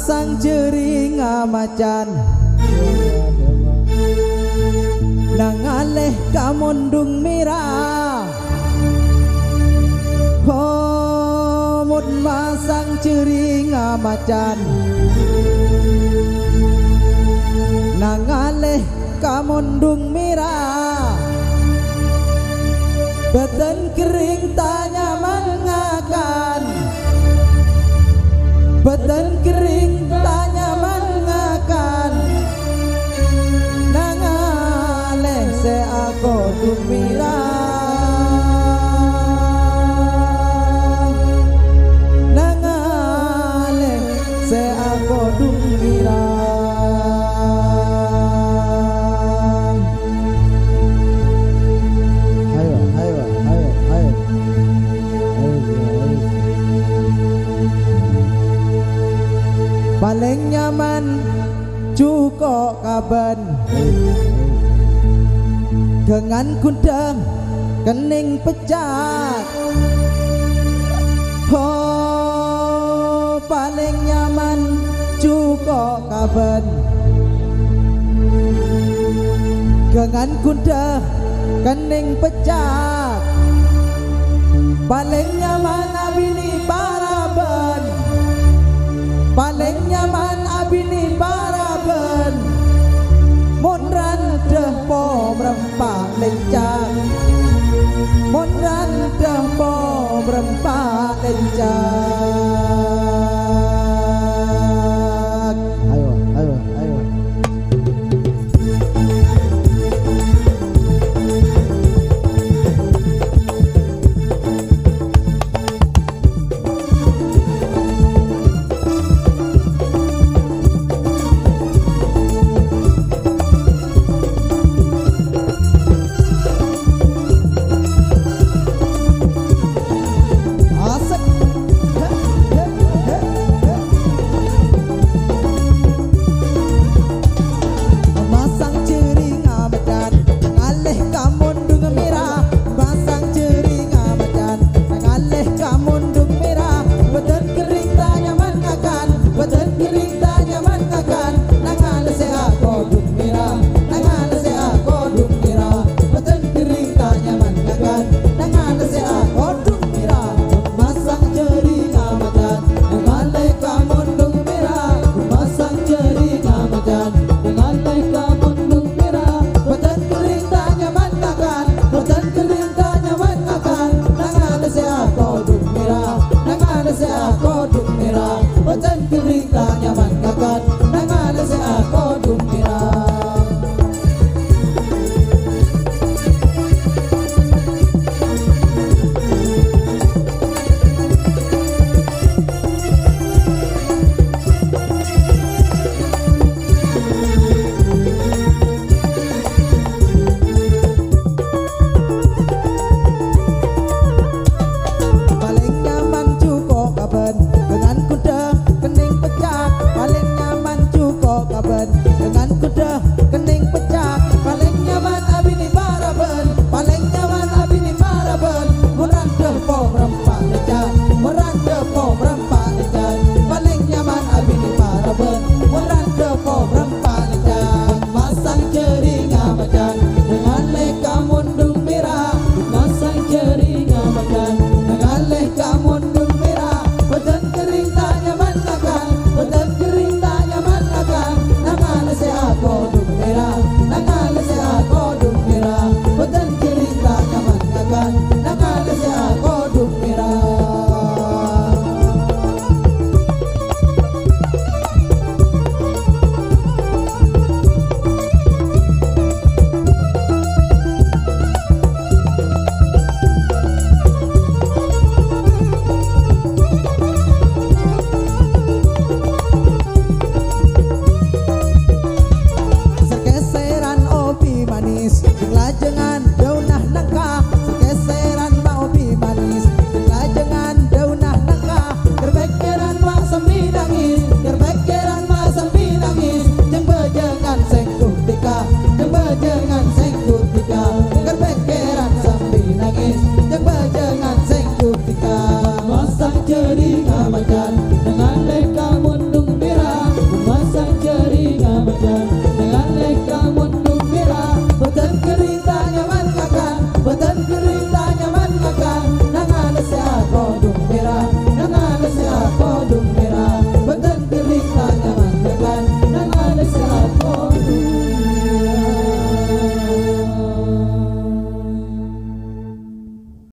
masang jering macan nangaleh kamondung mira mut masang jering macan nangaleh kamondung mira beten kering tanya mengakan beten kering tanya mengakan nangaleh se aku dumira nangaleh se aku dumira paling nyaman cuko kaban dengan kundang kening pecah paling nyaman cuko kaban dengan kundang kening pecah paling nyaman abini paraban paling nyaman abini paraben mondran deh po merempak lencang mondran deh po merempak lencang ayo ayo ayo Jangan